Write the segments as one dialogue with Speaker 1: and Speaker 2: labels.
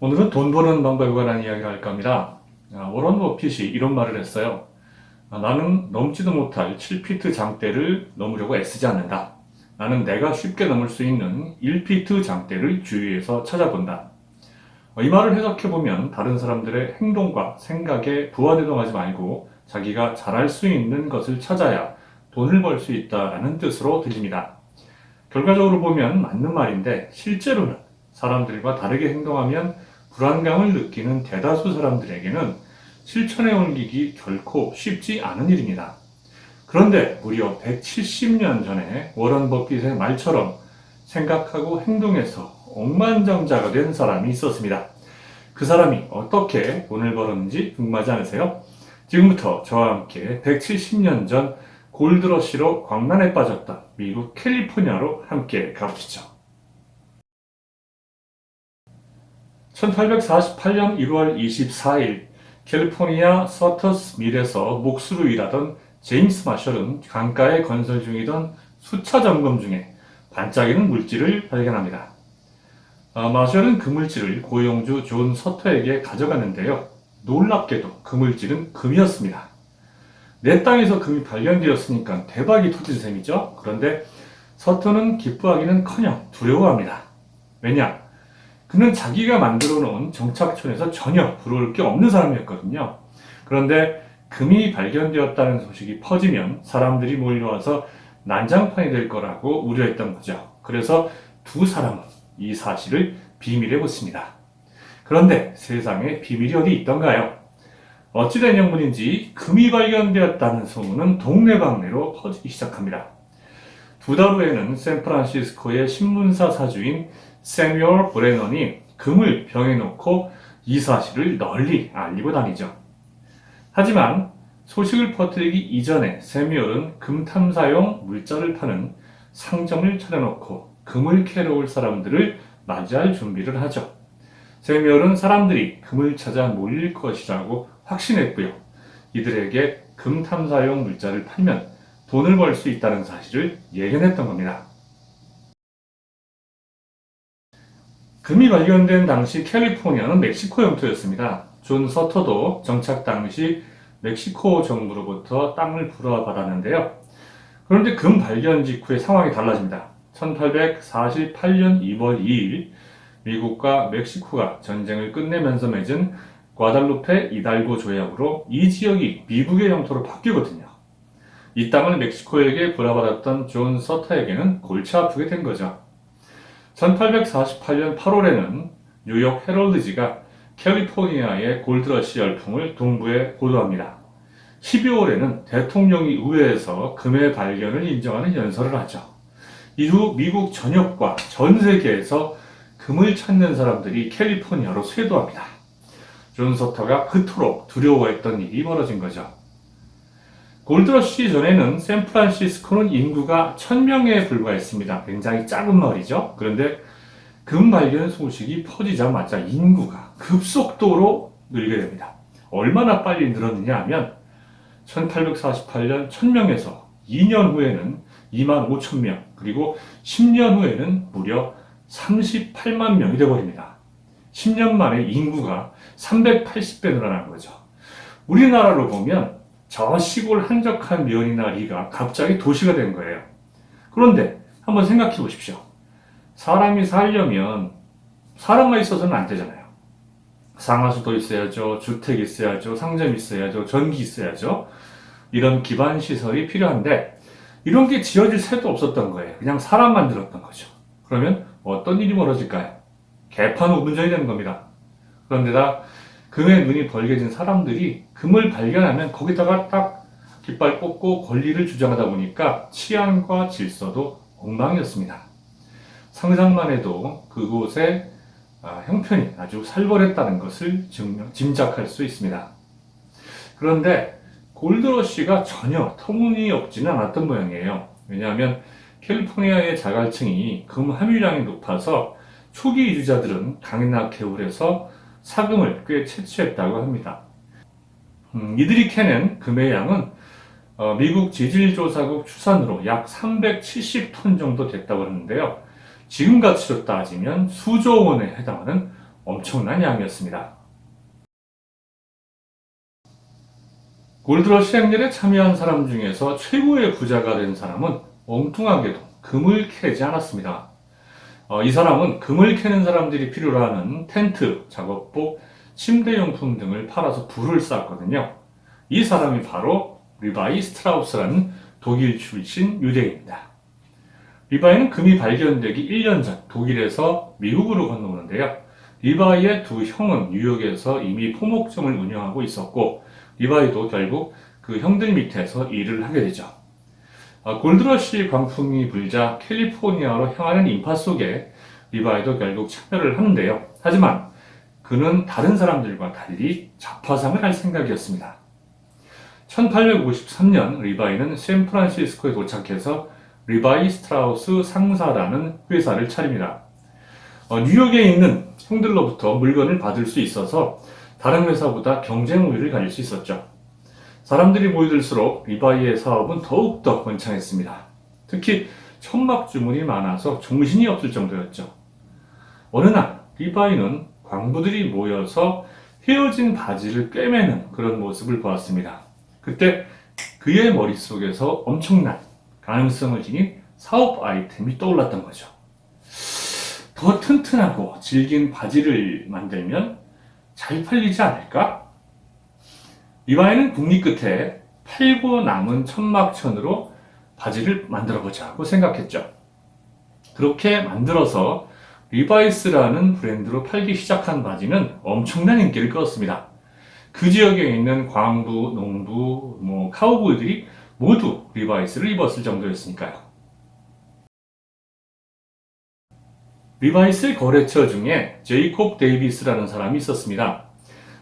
Speaker 1: 오늘은 돈 버는 방법에 관한 이야기를 할까 합니다. 워런 버핏이 이런 말을 했어요. 나는 넘지도 못할 7피트 장대를 넘으려고 애쓰지 않는다. 나는 내가 쉽게 넘을 수 있는 1피트 장대를 주위에서 찾아본다. 이 말을 해석해보면 다른 사람들의 행동과 생각에 부안해동하지 말고 자기가 잘할 수 있는 것을 찾아야 돈을 벌 수 있다라는 뜻으로 들립니다. 결과적으로 보면 맞는 말인데 실제로는 사람들과 다르게 행동하면 불안감을 느끼는 대다수 사람들에게는 실천에 옮기기 결코 쉽지 않은 일입니다. 그런데 무려 170년 전에 워런 버핏의 말처럼 생각하고 행동해서 억만장자가 된 사람이 있었습니다. 그 사람이 어떻게 돈을 벌었는지 궁금하지 않으세요? 지금부터 저와 함께 170년 전 골드러시로 광란에 빠졌던 미국 캘리포니아로 함께 가보시죠. 1848년 1월 24일 캘리포니아 서터스 밀에서 목수로 일하던 제임스 마셜은 강가에 건설 중이던 수차 점검 중에 반짝이는 물질을 발견합니다. 마셜은 그 물질을 고용주 존 서터에게 가져갔는데요. 놀랍게도 그 물질은 금이었습니다. 내 땅에서 금이 발견되었으니까 대박이 터진 셈이죠. 그런데 서터는 기뻐하기는커녕 두려워합니다. 왜냐? 그는 자기가 만들어 놓은 정착촌에서 전혀 부러울 게 없는 사람이었거든요. 그런데 금이 발견되었다는 소식이 퍼지면 사람들이 몰려와서 난장판이 될 거라고 우려했던 거죠. 그래서 두 사람은 이 사실을 비밀에 붙습니다. 그런데 세상에 비밀이 어디 있던가요? 어찌된 영문인지 금이 발견되었다는 소문은 동네방네로 퍼지기 시작합니다. 두 달 후에는 샌프란시스코의 신문사 사주인 세뮤얼 브레넌이 금을 병에 넣고 이 사실을 널리 알리고 다니죠. 하지만 소식을 퍼뜨리기 이전에 세뮤얼은 금 탐사용 물자를 파는 상점을 차려놓고 금을 캐러 올 사람들을 맞이할 준비를 하죠. 세뮤얼은 사람들이 금을 찾아 몰릴 것이라고 확신했고요. 이들에게 금 탐사용 물자를 팔면 돈을 벌 수 있다는 사실을 예견했던 겁니다. 금이 발견된 당시 캘리포니아는 멕시코 영토였습니다. 존 서터도 정착 당시 멕시코 정부로부터 땅을 불어받았는데요. 그런데 금 발견 직후의 상황이 달라집니다. 1848년 2월 2일 미국과 멕시코가 전쟁을 끝내면서 맺은 과달루페 이달고 조약으로 이 지역이 미국의 영토로 바뀌거든요. 이 땅을 멕시코에게 불어받았던 존 서터에게는 골치 아프게 된 거죠. 1848년 8월에는 뉴욕 헤럴드지가 캘리포니아의 골드러시 열풍을 동부에 보도합니다. 12월에는 대통령이 의회에서 금의 발견을 인정하는 연설을 하죠. 이후 미국 전역과 전 세계에서 금을 찾는 사람들이 캘리포니아로 쇄도합니다. 존 서터가 그토록 두려워했던 일이 벌어진 거죠. 골드러시 전에는 샌프란시스코는 인구가 1000명에 불과했습니다. 굉장히 작은 마을이죠. 그런데 금 발견 소식이 퍼지자마자 인구가 급속도로 늘게 됩니다. 얼마나 빨리 늘었느냐 하면 1848년 1000명에서 2년 후에는 2만 5천 명, 그리고 10년 후에는 무려 38만 명이 되어버립니다. 10년 만에 인구가 380배 늘어난 거죠. 우리나라로 보면 저 시골 한적한 면이나 리가 갑자기 도시가 된 거예요. 그런데 한번 생각해 보십시오. 사람이 살려면 사람만 있어서는 안 되잖아요. 상하수도 있어야죠, 주택 있어야죠, 상점 있어야죠, 전기 있어야죠. 이런 기반 시설이 필요한데 이런 게 지어질 새도 없었던 거예요. 그냥 사람만 들었던 거죠. 그러면 어떤 일이 벌어질까요? 개판우분전이 되는 겁니다. 그런데다 금에 눈이 벌게진 사람들이 금을 발견하면 거기다가 딱 깃발 꽂고 권리를 주장하다 보니까 치안과 질서도 엉망이었습니다. 상상만 해도 그곳의 형편이 아주 살벌했다는 것을 짐작할 수 있습니다. 그런데 골드러시가 전혀 터무니없지는 않았던 모양이에요. 왜냐하면 캘리포니아의 자갈층이 금 함유량이 높아서 초기 이주자들은 강이나 개울에서 사금을 꽤 채취했다고 합니다. 이들이 캐낸 금의 양은 미국 지질조사국 추산으로 약 370톤 정도 됐다고 하는데요. 지금 가치로 따지면 수조 원에 해당하는 엄청난 양이었습니다. 골드러시 행렬에 참여한 사람 중에서 최고의 부자가 된 사람은 엉뚱하게도 금을 캐지 않았습니다. 이 사람은 금을 캐는 사람들이 필요로 하는 텐트, 작업복, 침대용품 등을 팔아서 부를 쌓았거든요. 이 사람이 바로 리바이 스트라우스라는 독일 출신 유대인입니다. 리바이는 금이 발견되기 1년 전 독일에서 미국으로 건너오는데요. 리바이의 두 형은 뉴욕에서 이미 포목점을 운영하고 있었고, 리바이도 결국 그 형들 밑에서 일을 하게 되죠. 골드러시 광풍이 불자 캘리포니아로 향하는 인파 속에 리바이도 결국 참여를 하는데요. 하지만 그는 다른 사람들과 달리 잡화상을 할 생각이었습니다. 1853년 리바이는 샌프란시스코에 도착해서 리바이 스트라우스 상사라는 회사를 차립니다. 뉴욕에 있는 형들로부터 물건을 받을 수 있어서 다른 회사보다 경쟁 우위를 가질 수 있었죠. 사람들이 모이들수록 리바이의 사업은 더욱더 번창했습니다. 특히 천막 주문이 많아서 정신이 없을 정도였죠. 어느 날 리바이는 광부들이 모여서 헤어진 바지를 꿰매는 그런 모습을 보았습니다. 그때 그의 머릿속에서 엄청난 가능성을 지닌 사업 아이템이 떠올랐던 거죠. 더 튼튼하고 질긴 바지를 만들면 잘 팔리지 않을까? 리바이는 국리 끝에 팔고 남은 천막천으로 바지를 만들어 보자고 생각했죠. 그렇게 만들어서 리바이스라는 브랜드로 팔기 시작한 바지는 엄청난 인기를 끌었습니다. 그 지역에 있는 광부, 농부, 카우보이들이 모두 리바이스를 입었을 정도였으니까요. 리바이스 거래처 중에 제이콥 데이비스라는 사람이 있었습니다.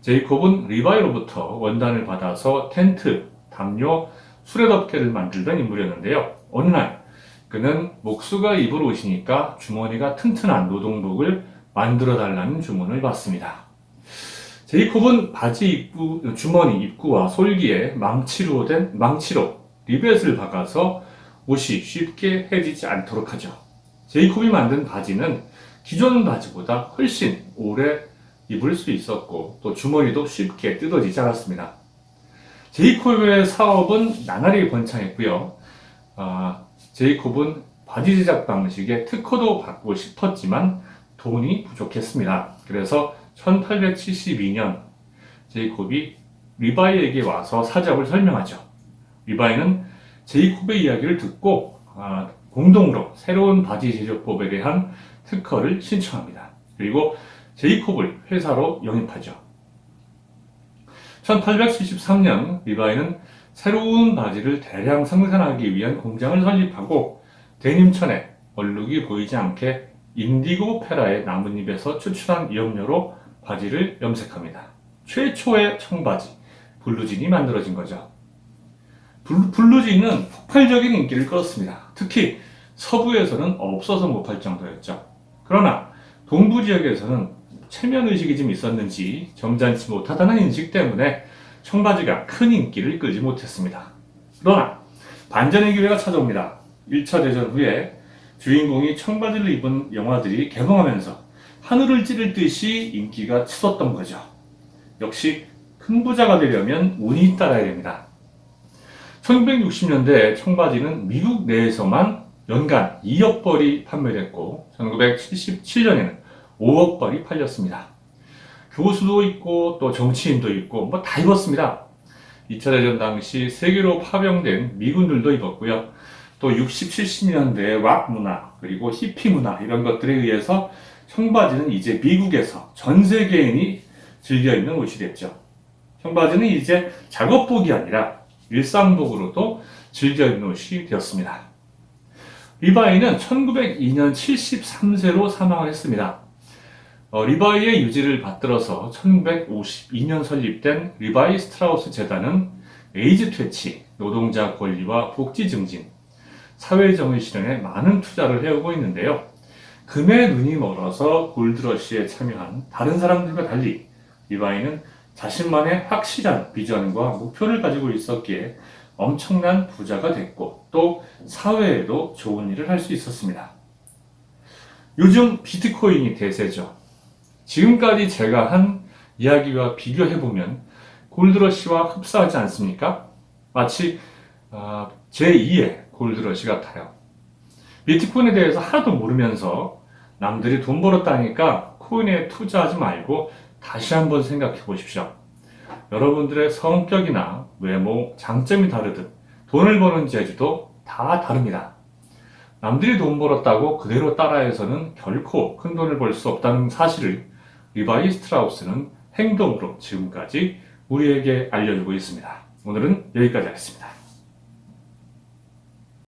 Speaker 1: 제이콥은 리바이로부터 원단을 받아서 텐트, 담요, 수레덮개를 만들던 인물이었는데요. 어느 날 그는 목수가 입을 옷이니까 주머니가 튼튼한 노동복을 만들어 달라는 주문을 받습니다. 제이콥은 바지 주머니 입구와 솔기에 망치로 리벳을 박아서 옷이 쉽게 해지지 않도록 하죠. 제이콥이 만든 바지는 기존 바지보다 훨씬 오래 입을 수 있었고 또 주머니도 쉽게 뜯어지지 않았습니다. 제이콥의 사업은 나날이 번창했고요. 제이콥은 바지 제작 방식에 특허도 받고 싶었지만 돈이 부족했습니다. 그래서 1872년 제이콥이 리바이에게 와서 사정을 설명하죠. 리바이는 제이콥의 이야기를 듣고 공동으로 새로운 바지 제조법에 대한 특허를 신청합니다. 그리고 제이콥을 회사로 영입하죠. 1873년 리바이는 새로운 바지를 대량 생산하기 위한 공장을 설립하고 데님천에 얼룩이 보이지 않게 인디고 페라의 나뭇잎에서 추출한 염료로 바지를 염색합니다. 최초의 청바지, 블루진이 만들어진 거죠. 블루진은 폭발적인 인기를 끌었습니다. 특히 서부에서는 없어서 못 팔 정도였죠. 그러나 동부 지역에서는 체면의식이 좀 있었는지 점잖지 못하다는 인식 때문에 청바지가 큰 인기를 끌지 못했습니다. 그러나 반전의 기회가 찾아옵니다. 1차 대전 후에 주인공이 청바지를 입은 영화들이 개봉하면서 하늘을 찌를 듯이 인기가 치솟던 거죠. 역시 큰 부자가 되려면 운이 따라야 됩니다. 1960년대 청바지는 미국 내에서만 연간 2억 벌이 판매됐고 1977년에는 5억 벌이 팔렸습니다. 교수도 있고 또 정치인도 있고 다 입었습니다. 2차 대전 당시 세계로 파병된 미군들도 입었고요. 또 60, 70년대의 락 문화 그리고 히피 문화 이런 것들에 의해서 청바지는 이제 미국에서 전 세계인이 즐겨 입는 옷이 됐죠. 청바지는 이제 작업복이 아니라 일상복으로도 즐겨 입는 옷이 되었습니다. 리바이는 1902년 73세로 사망을 했습니다. 리바이의 유지를 받들어서 1952년 설립된 리바이 스트라우스 재단은 에이즈 퇴치, 노동자 권리와 복지 증진, 사회정의 실현에 많은 투자를 해오고 있는데요. 금에 눈이 멀어서 골드러시에 참여한 다른 사람들과 달리 리바이는 자신만의 확실한 비전과 목표를 가지고 있었기에 엄청난 부자가 됐고 또 사회에도 좋은 일을 할 수 있었습니다. 요즘 비트코인이 대세죠. 지금까지 제가 한 이야기와 비교해보면 골드러시와 흡사하지 않습니까? 마치 제2의 골드러시 같아요. 비트코인에 대해서 하나도 모르면서 남들이 돈 벌었다니까 코인에 투자하지 말고 다시 한번 생각해 보십시오. 여러분들의 성격이나 외모, 장점이 다르듯 돈을 버는 재주도 다 다릅니다. 남들이 돈 벌었다고 그대로 따라해서는 결코 큰 돈을 벌 수 없다는 사실을 리바이 스트라우스는 행동으로 지금까지 우리에게 알려주고 있습니다. 오늘은 여기까지 하겠습니다.